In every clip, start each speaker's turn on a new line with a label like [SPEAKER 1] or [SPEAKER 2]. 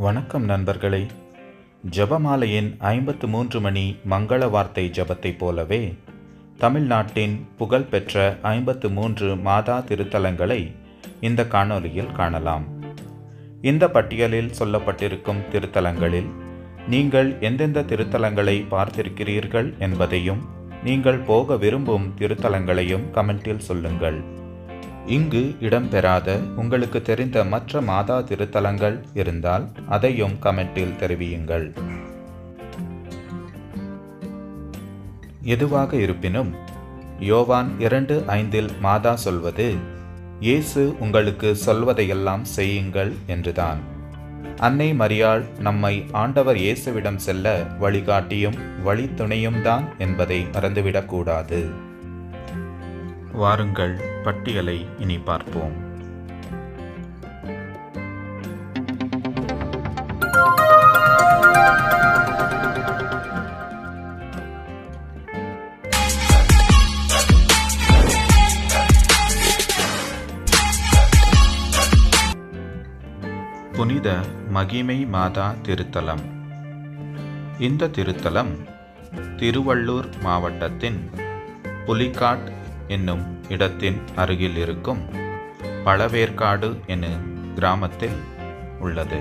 [SPEAKER 1] வணக்கம் நண்பர்களே. ஜெபமாலையின் 53 மணி மங்கள வார்த்தை ஜெபத்தைப் போலவே தமிழ்நாட்டின் புகழ்பெற்ற 53 மாதா திருத்தலங்களை இந்த காணொளியில் காணலாம். இந்த பட்டியலில் சொல்லப்பட்டிருக்கும் திருத்தலங்களில் நீங்கள் எந்தெந்த திருத்தலங்களை பார்த்திருக்கிறீர்கள் என்பதையும் நீங்கள் போக விரும்பும் திருத்தலங்களையும் கமெண்டில் சொல்லுங்கள். இங்கு இடம்பெறாத உங்களுக்கு தெரிந்த மற்ற மாதா திருத்தலங்கள் இருந்தால் அதையும் கமெண்டில் தெரிவியுங்கள். எதுவாக இருப்பினும் யோவான் 2:5 மாதா சொல்வது, இயேசு உங்களுக்கு சொல்வதையெல்லாம் செய்யுங்கள் என்றுதான். அன்னை மரியாள் நம்மை ஆண்டவர் இயேசுவிடம் செல்ல வழிகாட்டியும் வழித்துணையும் தான் என்பதை மறந்துவிடக்கூடாது. வாருங்கள், பட்டியலை இனி பார்ப்போம். புனித மகிமை மாதா திருத்தலம். இந்த திருத்தலம் திருவள்ளூர் மாவட்டத்தின் புலிகாட் என்னும் இடத்தின் அருகில் இருக்கும் பழவேற்காடு என்னும் கிராமத்தில் உள்ளது.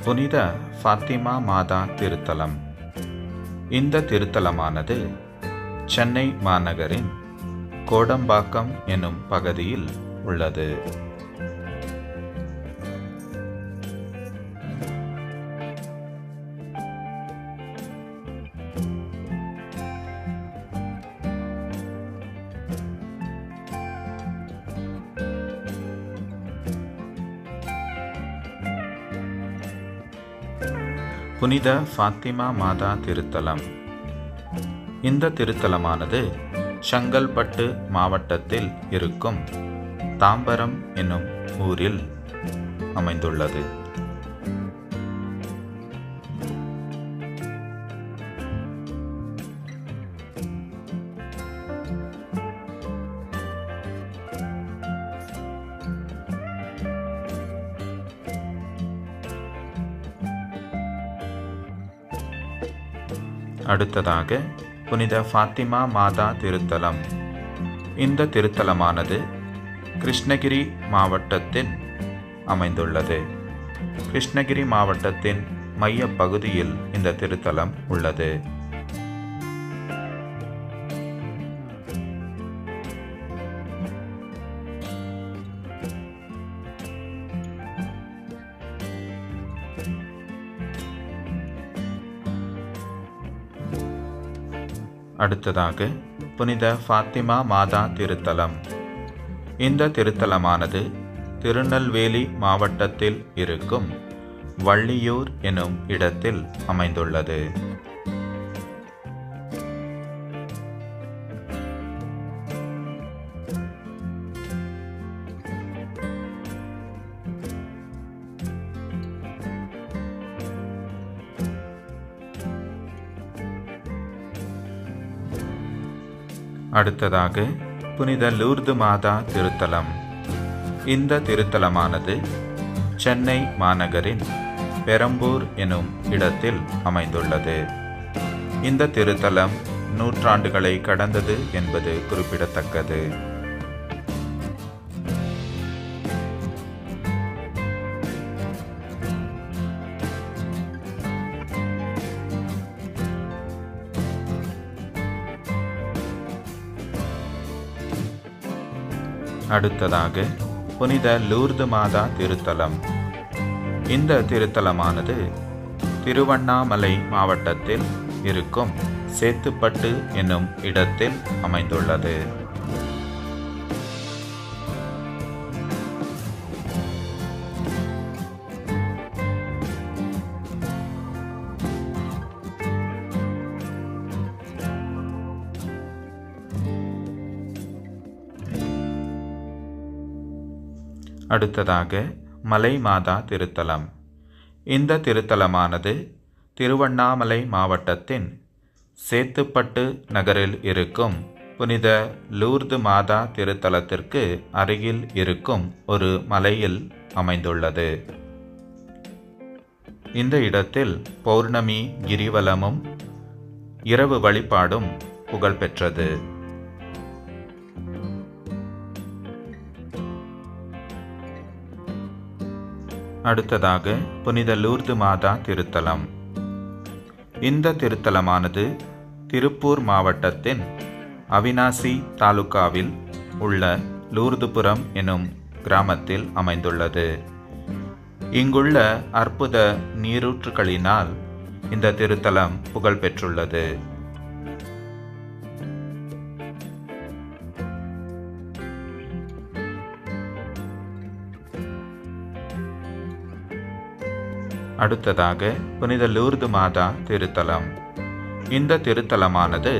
[SPEAKER 1] புனித ஃபாத்திமா மாதா திருத்தலம். இந்த திருத்தலமானது சென்னை மாநகரின் கோடம்பாக்கம் என்னும் பகுதியில் உள்ளது. புனித ஃபாத்திமா மாதா திருத்தலம். இந்த திருத்தலமானது செங்கல்பட்டு மாவட்டத்தில் இருக்கும் தாம்பரம் என்னும் ஊரில் அமைந்துள்ளது. அடுத்ததாக புனித ஃபாத்திமா மாதா திருத்தலம். இந்த திருத்தலமானது கிருஷ்ணகிரி மாவட்டத்தில் அமைந்துள்ளது. கிருஷ்ணகிரி மாவட்டத்தின் மைய பகுதியில் இந்த திருத்தலம் உள்ளது. அடுத்ததாக புனித ஃபாத்திமா மாதா திருத்தலம். இந்த திருத்தலமானது திருநெல்வேலி மாவட்டத்தில் இருக்கும் வள்ளியூர் எனும் இடத்தில் அமைந்துள்ளது. அடுத்ததாக புனித லூர்து மாதா திருத்தலம். இந்த திருத்தலமானது சென்னை மாநகரின் பெரம்பூர் எனும் இடத்தில் அமைந்துள்ளது. இந்த திருத்தலம் நூற்றாண்டுகளை கடந்தது என்பது குறிப்பிடத்தக்கது. அடுத்ததாக புனித லூர்து மாதா திருத்தலம். இந்த திருத்தலமானது திருவண்ணாமலை மாவட்டத்தில் இருக்கும் சேத்துப்பட்டு என்னும் இடத்தில் அமைந்துள்ளது. அடுத்ததாக மலை மாதா திருத்தலம். இந்த திருத்தலமானது திருவண்ணாமலை மாவட்டத்தின் சேத்துப்பட்டு நகரில் இருக்கும் புனித லூர்து மாதா திருத்தலத்திற்கு அருகில் இருக்கும் ஒரு மலையில் அமைந்துள்ளது. இந்த இடத்தில் பௌர்ணமி கிரிவலமும் இரவு வழிபாடும் புகழ்பெற்றது. அடுத்ததாக புனித லூர்து மாதா திருத்தலம். இந்த திருத்தலமானது திருப்பூர் மாவட்டத்தின் அவினாசி தாலுகாவில் உள்ள லூர்துபுரம் எனும் கிராமத்தில் அமைந்துள்ளது. இங்குள்ள அற்புத நீரூற்றுகளினால் இந்த திருத்தலம் புகழ்பெற்றுள்ளது. அடுத்ததாக புனித லூர்து மாதா திருத்தலம். இந்த திருத்தலமானது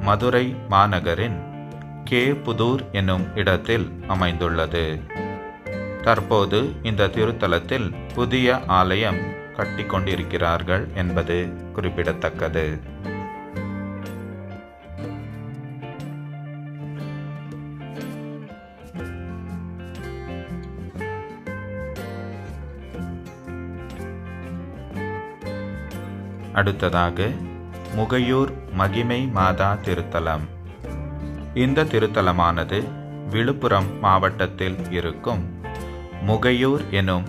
[SPEAKER 1] மதுரை மாநகரின் கே புதூர் என்னும் இடத்தில் அமைந்துள்ளது. தற்போது இந்த திருத்தலத்தில் புதிய ஆலயம் கட்டிக்கொண்டிருக்கிறார்கள் என்பது குறிப்பிடத்தக்கது. அடுத்ததாக முகையூர் மகிமை மாதா திருத்தலம். இந்த திருத்தலமானது விழுப்புரம் மாவட்டத்தில் இருக்கும் முகையூர் எனும்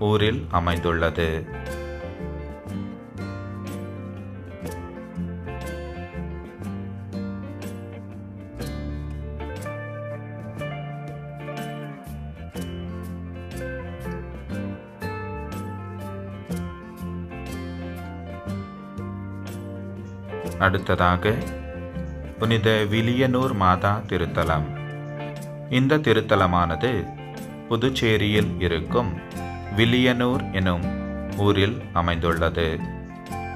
[SPEAKER 1] ஊரில் அமைந்துள்ளது. அடுத்ததாக புனித வில்லியனூர் மாதா திருத்தலம். இந்த திருத்தலமானது புதுச்சேரியில் இருக்கும் வில்லியனூர் எனும் ஊரில் அமைந்துள்ளது.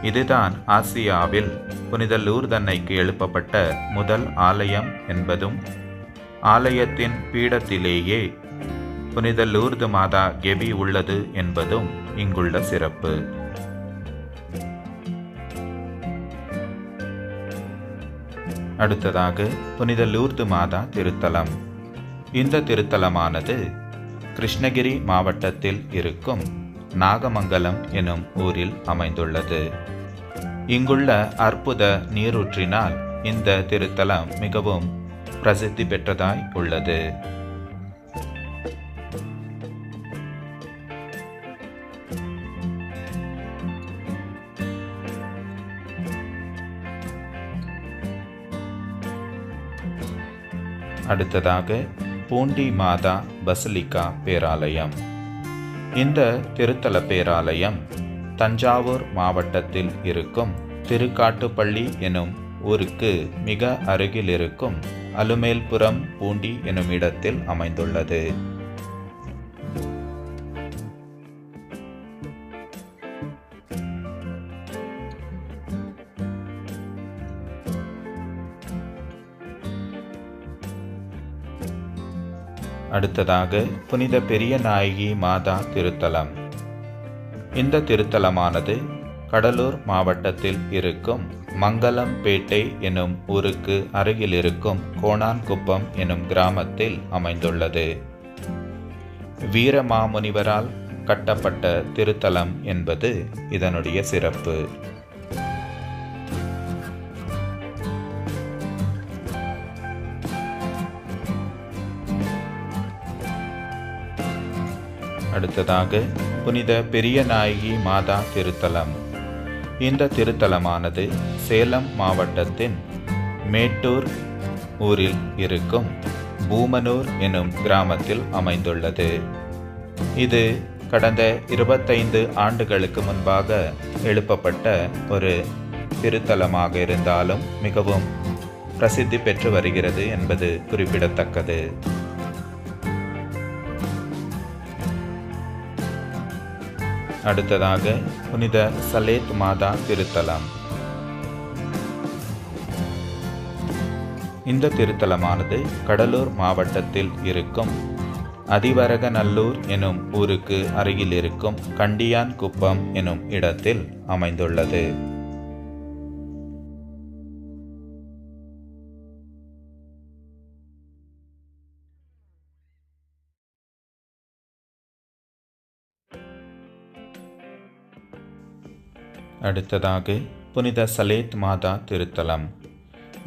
[SPEAKER 1] இதுதான் ஆசியாவில் புனித லூர்தன்னைக்கு எழுப்பப்பட்ட முதல் ஆலயம் என்பதும், ஆலயத்தின் பீடத்திலேயே புனித லூர்து மாதா கெபி உள்ளது என்பதும் இங்குள்ள சிறப்பு. அடுத்ததாக புனித லூர்து மாதா திருத்தலம். இந்த திருத்தலமானது கிருஷ்ணகிரி மாவட்டத்தில் இருக்கும் நாகமங்கலம் எனும் ஊரில் அமைந்துள்ளது. இங்குள்ள அற்புத நீரூற்றினால் இந்த திருத்தலம் மிகவும் பிரசித்தி பெற்றதாய் உள்ளது. அடுத்ததாக பூண்டி மாதா பசிலிக்கா பேராலயம். இந்த திருத்தல பேராலயம் தஞ்சாவூர் மாவட்டத்தில் இருக்கும் திருக்காட்டுப்பள்ளி எனும் ஊருக்கு மிக அருகில் இருக்கும் அலுமேல்புரம் பூண்டி எனும் இடத்தில் அமைந்துள்ளது. அடுத்ததாக புனித பெரிய நாயகி மாதா திருத்தலம். இந்த திருத்தலமானது கடலூர் மாவட்டத்தில் இருக்கும் மங்கலம்பேட்டை எனும் ஊருக்கு அருகில் இருக்கும் கோணான்குப்பம் எனும் கிராமத்தில் அமைந்துள்ளது. வீரமாமுனிவரால் கட்டப்பட்ட திருத்தலம் என்பது இதனுடைய சிறப்பு. அடுத்ததாக புனித பெரிய நாயகி மாதா திருத்தலம். இந்த திருத்தலமானது சேலம் மாவட்டத்தின் மேட்டூர் ஊரில் இருக்கும் பூமனூர் எனும் கிராமத்தில் அமைந்துள்ளது. இது கடந்த 25 ஆண்டுகளுக்கு முன்பாக எழுப்பப்பட்ட ஒரு திருத்தலமாக இருந்தாலும் மிகவும் பிரசித்தி பெற்று வருகிறது என்பது குறிப்பிடத்தக்கது. அடுத்ததாக புனித சலேத் மாதா திருத்தலம். இந்த திருத்தலமானது கடலூர் மாவட்டத்தில் இருக்கும் அதிவரகநல்லூர் எனும் ஊருக்கு அருகில் இருக்கும் கண்டியான் குப்பம் எனும் இடத்தில் அமைந்துள்ளது. அடுத்ததாக புனித சலேத் மாதா திருத்தலம்.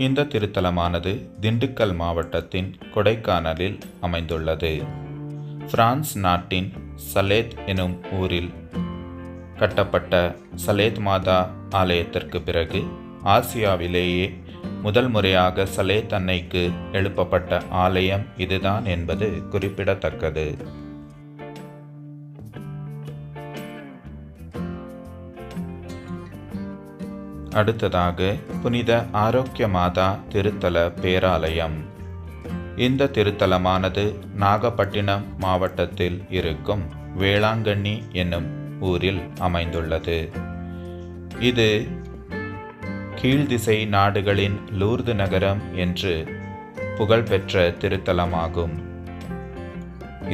[SPEAKER 1] இந்த திருத்தலமானது திண்டுக்கல் மாவட்டத்தின் கொடைக்கானலில் அமைந்துள்ளது. பிரான்ஸ் நாட்டின் சலேத் எனும் ஊரில் கட்டப்பட்ட சலேத் மாதா ஆலயத்திற்கு பிறகு ஆசியாவிலேயே முதல் முறையாக சலேத் அன்னைக்கு எழுப்பப்பட்ட ஆலயம் இதுதான் என்பது குறிப்பிடத்தக்கது. அடுத்ததாக புனித ஆரோக்கிய மாதா திருத்தல பேராலயம். இந்த திருத்தலமானது நாகப்பட்டினம் மாவட்டத்தில் இருக்கும் வேளாங்கண்ணி என்னும் ஊரில் அமைந்துள்ளது. இது கீழ்திசை நாடுகளின் லூர்து நகரம் என்று புகழ்பெற்ற திருத்தலமாகும்.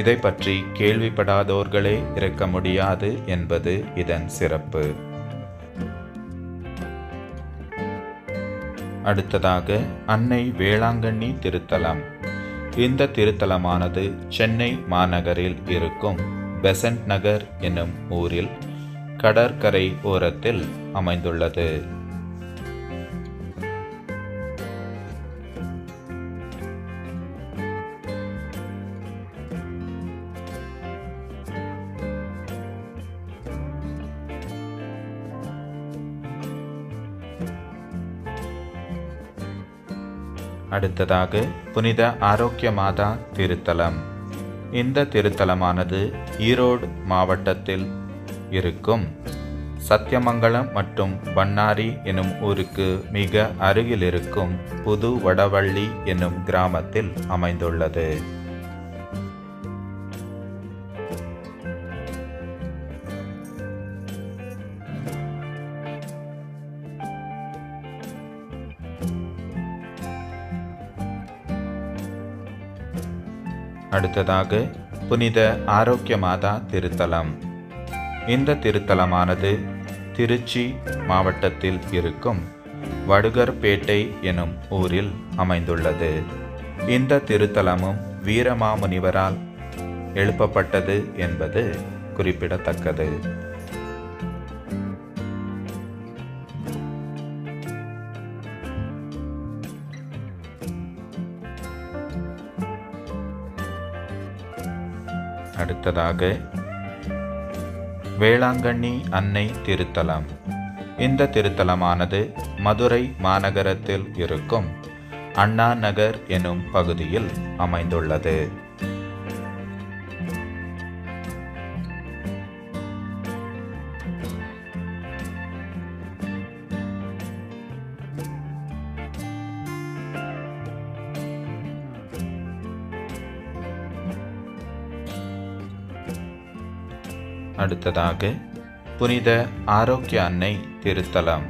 [SPEAKER 1] இதை பற்றி கேள்விப்படாதோர்களே இருக்க முடியாது என்பது இதன் சிறப்பு. அடுத்ததாக அன்னை வேளாங்கண்ணி திருத்தலம். இந்த திருத்தலமானது சென்னை மாநகரில் இருக்கும் பெசன்ட் நகர் என்னும் ஊரில் கடற்கரை ஓரத்தில் அமைந்துள்ளது. அடுத்ததாக புனித ஆரோக்கிய மாதா திருத்தலம். இந்த திருத்தலமானது ஈரோடு மாவட்டத்தில் இருக்கும் சத்தியமங்கலம் மற்றும் பண்ணாரி எனும் ஊருக்கு மிக அருகில் இருக்கும் புது வடவள்ளி என்னும் கிராமத்தில் அமைந்துள்ளது. அடுத்ததாக புனித ஆரோக்கிய மாதா திருத்தலம். இந்த திருத்தலமானது திருச்சி மாவட்டத்தில் இருக்கும் வடுகர்பேட்டை எனும் ஊரில் அமைந்துள்ளது. இந்த திருத்தலமும் வீரமாமுனிவரால் எழுப்பப்பட்டது என்பது குறிப்பிடத்தக்கது. அடுத்ததாக வேளாங்கண்ணி அன்னை திருத்தலம். இந்த திருத்தலமானது மதுரை மாநகரத்தில் இருக்கும் அண்ணா நகர் எனும் பகுதியில் அமைந்துள்ளது. அடுத்ததாக புனித ஆரோக்கிய அன்னை திருத்தலம்.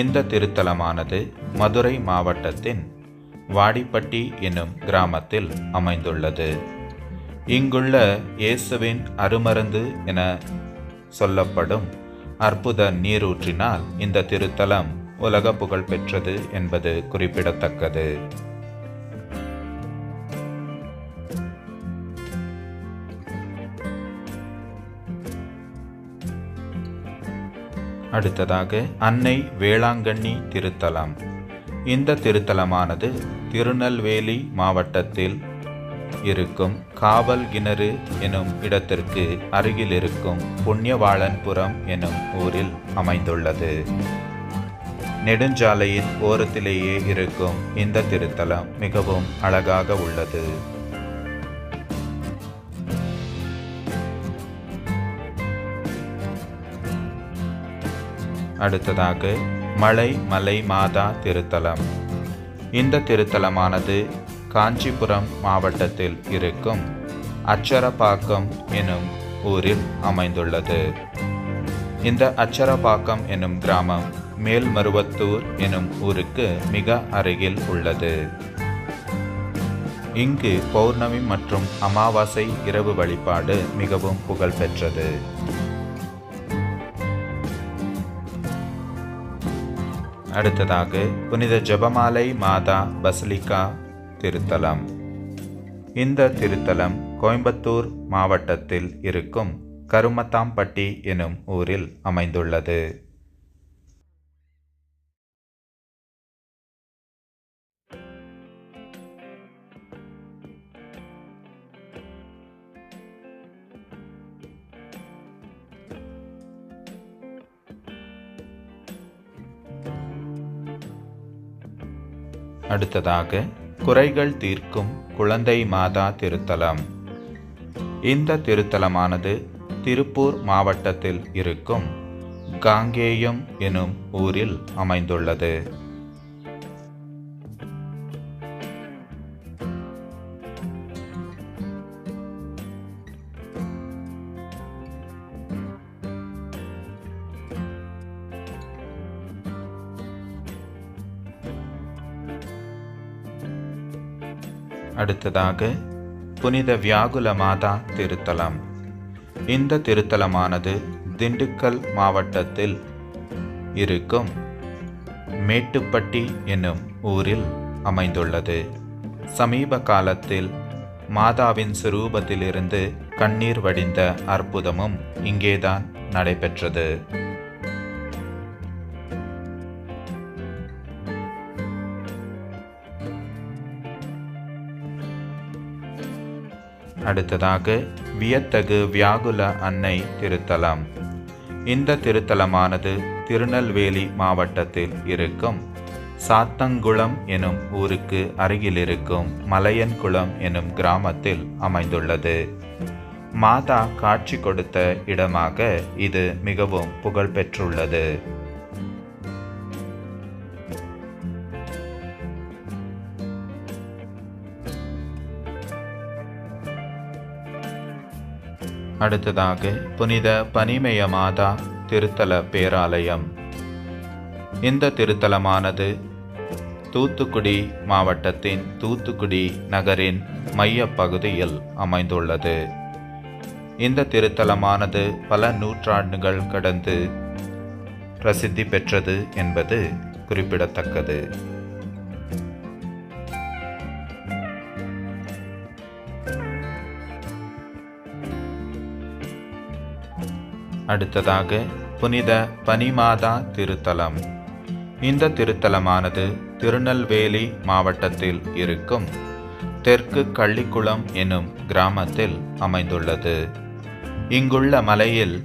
[SPEAKER 1] இந்த திருத்தலமானது மதுரை மாவட்டத்தின் வாடிப்பட்டி என்னும் கிராமத்தில் அமைந்துள்ளது. இங்குள்ள இயேசுவின் அருமருந்து என சொல்லப்படும் அற்புத நீரூற்றினால் இந்த திருத்தலம் உலக புகழ் பெற்றது என்பது குறிப்பிடத்தக்கது. அடுத்ததாக அன்னை வேளாங்கண்ணி திருத்தலம். இந்த திருத்தலமானது திருநெல்வேலி மாவட்டத்தில் இருக்கும் காவல் கிணறு எனும் இடத்திற்கு அருகில் இருக்கும் புண்ணியவாளன்புரம் எனும் ஊரில் அமைந்துள்ளது. நெடுஞ்சாலையின் ஓரத்திலேயே இருக்கும் இந்த திருத்தலம் மிகவும் அழகாக உள்ளது. அடுத்ததாக மலை மாதா திருத்தலம். இந்த திருத்தலமானது காஞ்சிபுரம் மாவட்டத்தில் இருக்கும் அச்சரப்பாக்கம் எனும் ஊரில் அமைந்துள்ளது. இந்த அச்சரப்பாக்கம் எனும் கிராமம் மேல்மருவத்தூர் எனும் ஊருக்கு மிக அருகில் உள்ளது. இங்கு பௌர்ணமி மற்றும் அமாவாசை இரவு வழிபாடு மிகவும் புகழ்பெற்றது. அடுத்ததாக புனித ஜெபமாலை மாதா பசிலிக்கா திருத்தலம். இந்த திருத்தலம் கோயம்புத்தூர் மாவட்டத்தில் இருக்கும் கருமத்தாம்பட்டி எனும் ஊரில் அமைந்துள்ளது. அடுத்ததாக குறைகள் தீர்க்கும் குழந்தை மாதா திருத்தலம். இந்த திருத்தலமானது திருப்பூர் மாவட்டத்தில் இருக்கும் காங்கேயம் எனும் ஊரில் அமைந்துள்ளது. அடுத்ததாக புனித வியாகுல மாதா திருத்தலம். இந்த திருத்தலமானது திண்டுக்கல் மாவட்டத்தில் இருக்கும் மேட்டுப்பட்டி என்னும் ஊரில் அமைந்துள்ளது. சமீப காலத்தில் மாதாவின் சுரூபத்திலிருந்து கண்ணீர் வடிந்த அற்புதமும் இங்கேதான் நடைபெற்றது. அடுத்ததாக வியத்தகு வியாகுல அன்னை திருத்தலம். இந்த திருத்தலமானது திருநெல்வேலி மாவட்டத்தில் இருக்கும் சாத்தங்குளம் எனும் ஊருக்கு அருகில் இருக்கும் மலையன்குளம் எனும் கிராமத்தில் அமைந்துள்ளது. மாதா காட்சி கொடுத்த இடமாக இது மிகவும் புகழ்பெற்றுள்ளது. அடுத்ததாக புனித பனிமய மாதா திருத்தல பேராலயம். இந்த திருத்தலமானது தூத்துக்குடி மாவட்டத்தின் தூத்துக்குடி நகரின் மைய பகுதியில் அமைந்துள்ளது. இந்த திருத்தலமானது பல நூற்றாண்டுகள் கடந்து பிரசித்தி பெற்றது என்பது குறிப்பிடத்தக்கது. அடுத்ததாக புனித பனிமாதா திருத்தலம். இந்த திருத்தலமானது திருநெல்வேலி மாவட்டத்தில் இருக்கும் தெற்கு கள்ளிக்குளம் எனும் கிராமத்தில் அமைந்துள்ளது. இங்குள்ள மலையில்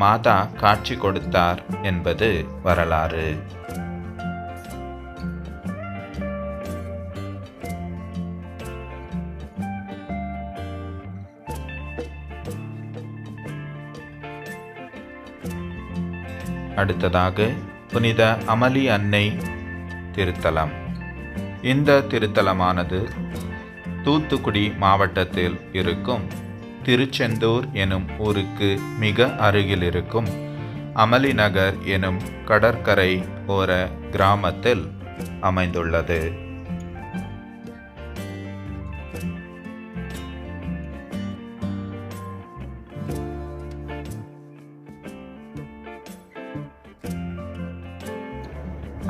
[SPEAKER 1] மாதா காட்சி கொடுத்தார் என்பது வரலாறு. அடுத்ததாக புனித அமளி அன்னை திருத்தலம். இந்த திருத்தலமானது தூத்துக்குடி மாவட்டத்தில் இருக்கும் திருச்செந்தூர் எனும் ஊருக்கு மிக அருகில் இருக்கும் அமளி நகர் எனும் கடற்கரை ஓர கிராமத்தில் அமைந்துள்ளது.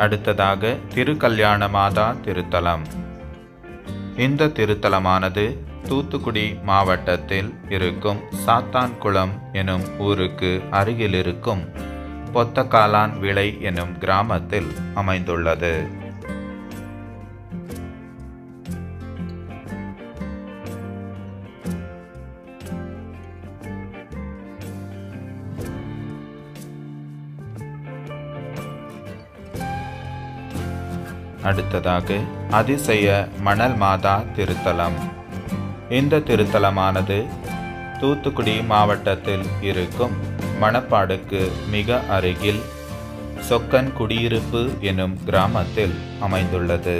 [SPEAKER 1] அடுத்ததாக திருக்கல்யாண மாதா திருத்தலம். இந்த திருத்தலமானது தூத்துக்குடி மாவட்டத்தில் இருக்கும் சாத்தான்குளம் எனும் ஊருக்கு அருகில் இருக்கும் பொத்தக்காலான் விளை எனும் கிராமத்தில் அமைந்துள்ளது. அடுத்ததாக அதிசய மணல் மாதா திருத்தலம். இந்த திருத்தலமானது தூத்துக்குடி மாவட்டத்தில் இருக்கும் மணப்பாடுக்கு மிக அருகில் சொக்கன் குடியிருப்பு எனும் கிராமத்தில் அமைந்துள்ளது.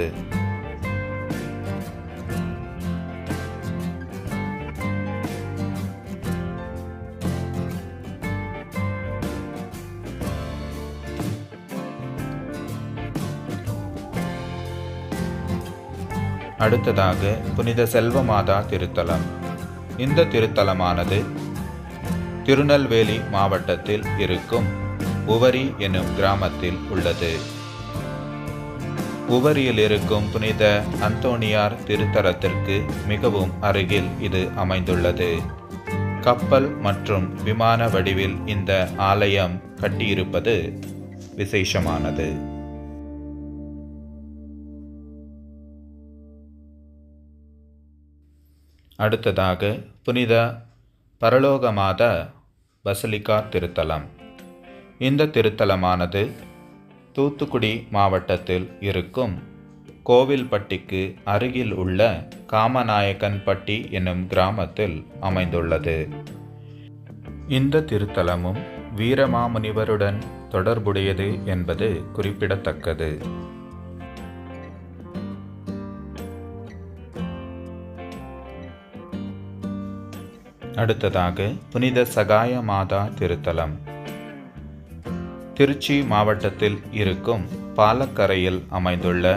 [SPEAKER 1] அடுத்ததாக புனித செல்வமாதா திருத்தலம். இந்த திருத்தலமானது திருநெல்வேலி மாவட்டத்தில் இருக்கும் உவரி எனும் கிராமத்தில் உள்ளது. உவரியில் இருக்கும் புனித அந்தோணியார் திருத்தலத்திற்கு மிகவும் அருகில் இது அமைந்துள்ளது. கப்பல் மற்றும் விமான வடிவில் இந்த ஆலயம் கட்டியிருப்பது விசேஷமானது. அடுத்ததாக புனித பரலோகமாதா பசிலிக்கா திருத்தலம். இந்த திருத்தலமானது தூத்துக்குடி மாவட்டத்தில் இருக்கும் கோவில்பட்டிக்கு அருகில் உள்ள காமநாயக்கன்பட்டி என்னும் கிராமத்தில் அமைந்துள்ளது. இந்த திருத்தலமும் வீரமாமுனிவருடன் தொடர்புடையது என்பது குறிப்பிடத்தக்கது. அடுத்ததாக புனித சகாய மாதா திருத்தலம். திருச்சி மாவட்டத்தில் இருக்கும் பாலக்கரையில் அமைந்துள்ள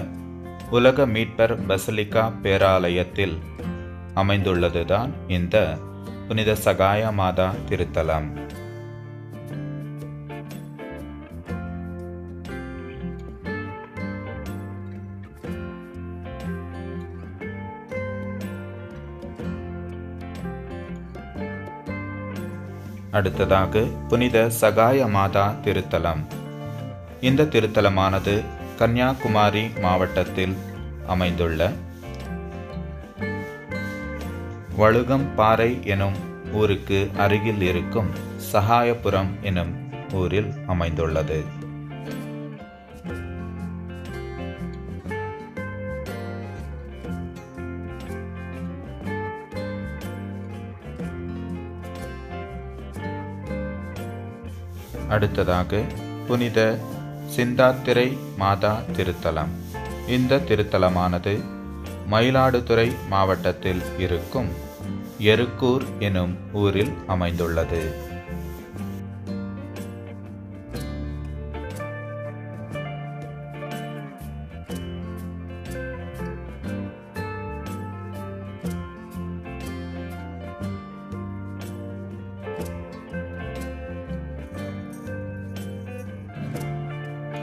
[SPEAKER 1] உலக மீட்பர் பசிலிக்கா பேராலயத்தில் அமைந்துள்ளதுதான் இந்த புனித சகாய மாதா திருத்தலம். அடுத்ததாக புனித சகாய மாதா திருத்தலம். இந்த திருத்தலமானது கன்னியாகுமரி மாவட்டத்தில் அமைந்துள்ள வழுகம்பாறை எனும் ஊருக்கு அருகில் இருக்கும் சகாயபுரம் எனும் ஊரில் அமைந்துள்ளது. அடுத்ததாக புனித சிந்தாத்திரை மாதா திருத்தலம். இந்த திருத்தலமானது மயிலாடுதுறை மாவட்டத்தில் இருக்கும் எருக்கூர் எனும் ஊரில் அமைந்துள்ளது.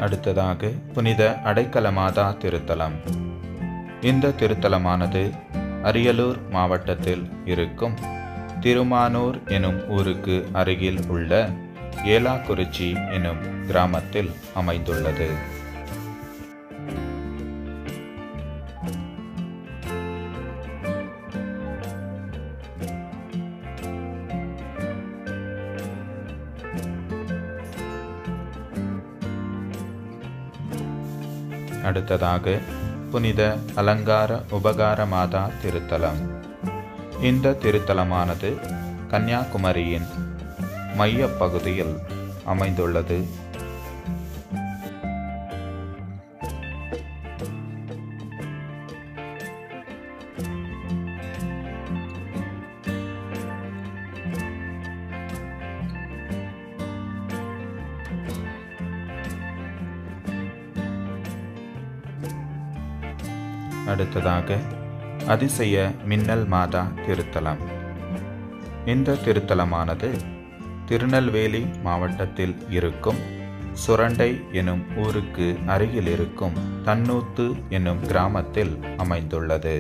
[SPEAKER 1] அடுத்ததாக புனித அடைக்கல மாதா திருத்தலம். இந்த திருத்தலமானது அரியலூர் மாவட்டத்தில் இருக்கும் திருமானூர் எனும் ஊருக்கு அருகில் உள்ள ஏலாக்குறிச்சி எனும் கிராமத்தில் அமைந்துள்ளது. அடுத்ததாக புனித அலங்கார உபகார மாதா திருத்தலம். இந்த திருத்தலமானது கன்னியாகுமரியின் மைய பகுதியில் அமைந்துள்ளது. அடுத்ததாக அதிசய மின்னல் மாதா திருத்தலம். இந்த திருத்தலமானது திருநெல்வேலி மாவட்டத்தில் இருக்கும் சுரண்டை எனும் ஊருக்கு அருகில் இருக்கும் தன்னூத்து எனும் கிராமத்தில் அமைந்துள்ளது.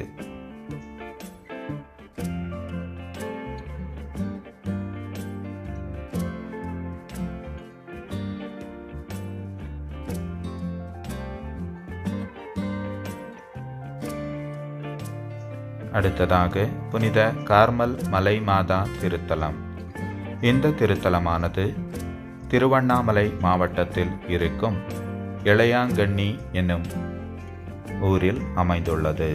[SPEAKER 1] அடுத்ததாக புனித கார்மல் மலை மாதா திருத்தலம். இந்த திருத்தலமானது திருவண்ணாமலை மாவட்டத்தில் இருக்கும் இளையாங்கண்ணி என்னும் ஊரில் அமைந்துள்ளது.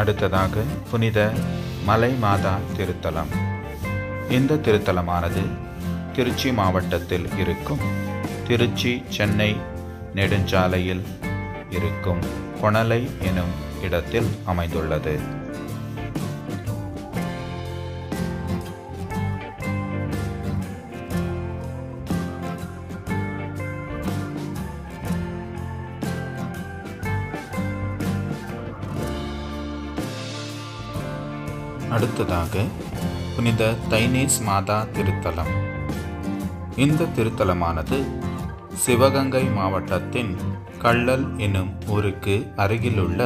[SPEAKER 1] அடுத்ததாக புனித மலை மாதா திருத்தலம். இந்த திருத்தலமானது திருச்சி மாவட்டத்தில் இருக்கும் திருச்சி சென்னை நெடுஞ்சாலையில் இருக்கும் கொணலை எனும் இடத்தில் அமைந்துள்ளது. அடுத்ததாக புனித தைனேஸ் மாதா திருத்தலம். இந்த திருத்தலமானது சிவகங்கை மாவட்டத்தின் கள்ளல் எனும் ஊருக்கு அருகிலுள்ள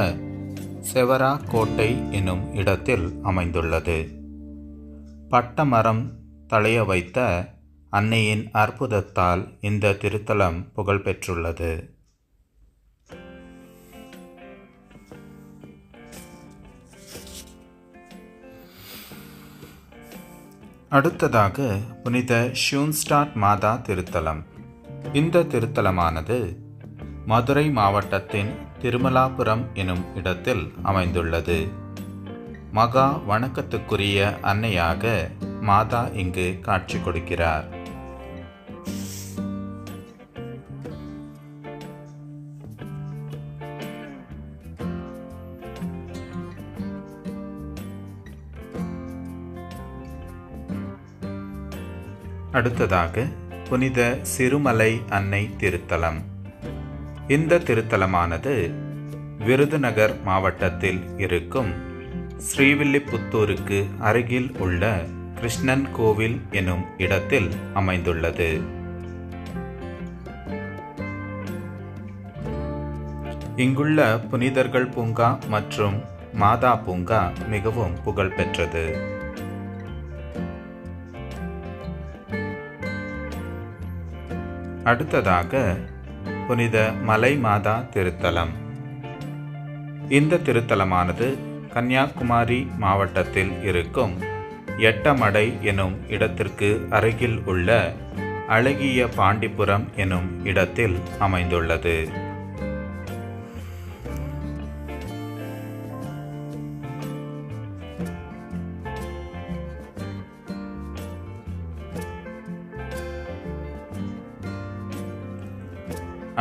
[SPEAKER 1] செவரா கோட்டை எனும் இடத்தில் அமைந்துள்ளது. பட்டமரம் தழைய வைத்த அன்னையின் அற்புதத்தால் இந்த திருத்தலம் புகழ்பெற்றுள்ளது. அடுத்ததாக புனித ஷூன்ஸ்டாட் மாதா திருத்தலம். இந்த திருத்தலமானது மதுரை மாவட்டத்தின் திருமலாபுரம் எனும் இடத்தில் அமைந்துள்ளது. மகா வணக்கத்துக்குரிய அன்னையாக மாதா இங்கு காட்சி கொடுக்கிறார். அடுத்ததாக புனித சிறுமலை அன்னை திருத்தலம். இந்த திருத்தலமானது விருதுநகர் மாவட்டத்தில் இருக்கும் ஸ்ரீவில்லிபுத்தூருக்கு அருகில் உள்ள கிருஷ்ணன் கோவில் எனும் இடத்தில் அமைந்துள்ளது. இங்குள்ள புனிதர்கள் பூங்கா மற்றும் மாதா பூங்கா மிகவும் புகழ்பெற்றது. அடுத்ததாக புனித மலை மாதா திருத்தலம். இந்த திருத்தலமானது கன்னியாகுமரி மாவட்டத்தில் இருக்கும் எட்டமடை எனும் இடத்திற்கு அருகில் உள்ள அழகிய பாண்டிபுரம் எனும் இடத்தில் அமைந்துள்ளது.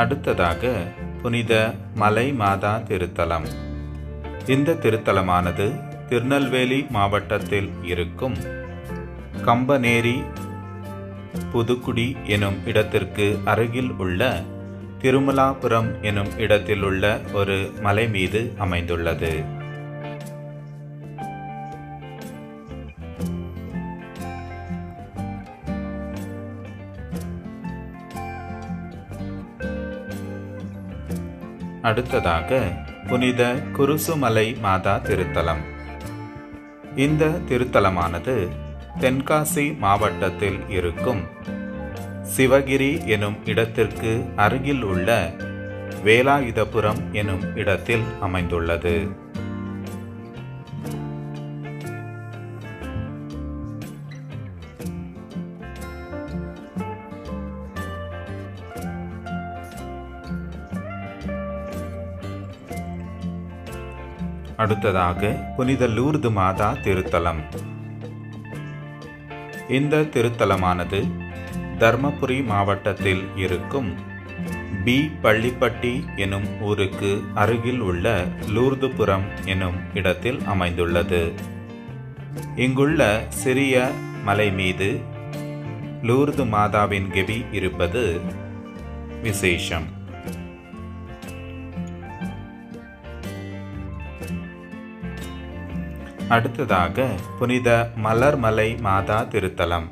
[SPEAKER 1] அடுத்ததாக புனித மலை மாதா திருத்தலம். இந்த திருத்தலமானது திருநெல்வேலி மாவட்டத்தில் இருக்கும் கம்பனேரி புதுக்குடி எனும் இடத்திற்கு அருகில் உள்ள திருமலாபுரம் எனும் இடத்தில் உள்ள ஒரு மலை மீது அமைந்துள்ளது. அடுத்ததாக புனித குருசுமலை மாதா திருத்தலம். இந்த திருத்தலமானது தென்காசி மாவட்டத்தில் இருக்கும் சிவகிரி எனும் இடத்திற்கு அருகில் உள்ள வேலாயுதபுரம் எனும் இடத்தில் அமைந்துள்ளது. அடுத்ததாக புனித லூர்து மாதா திருத்தலம். இந்த திருத்தலமானது தர்மபுரி மாவட்டத்தில் இருக்கும் பி பள்ளிப்பட்டி எனும் ஊருக்கு அருகில் உள்ள லூர்துபுரம் எனும் இடத்தில் அமைந்துள்ளது. இங்குள்ள சிறிய மலை மீது லூர்து மாதாவின் கெபி இருப்பது விசேஷம். அடுத்ததாக புனித மலர்மலை மாதா திருத்தலம்.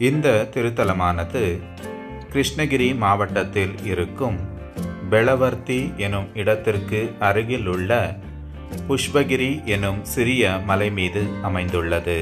[SPEAKER 1] இந்த திருத்தலமானது கிருஷ்ணகிரி மாவட்டத்தில் இருக்கும் பெளவர்த்தி எனும் இடத்திற்கு அருகில் உள்ள புஷ்பகிரி எனும் சிறிய மலை மீது அமைந்துள்ளது.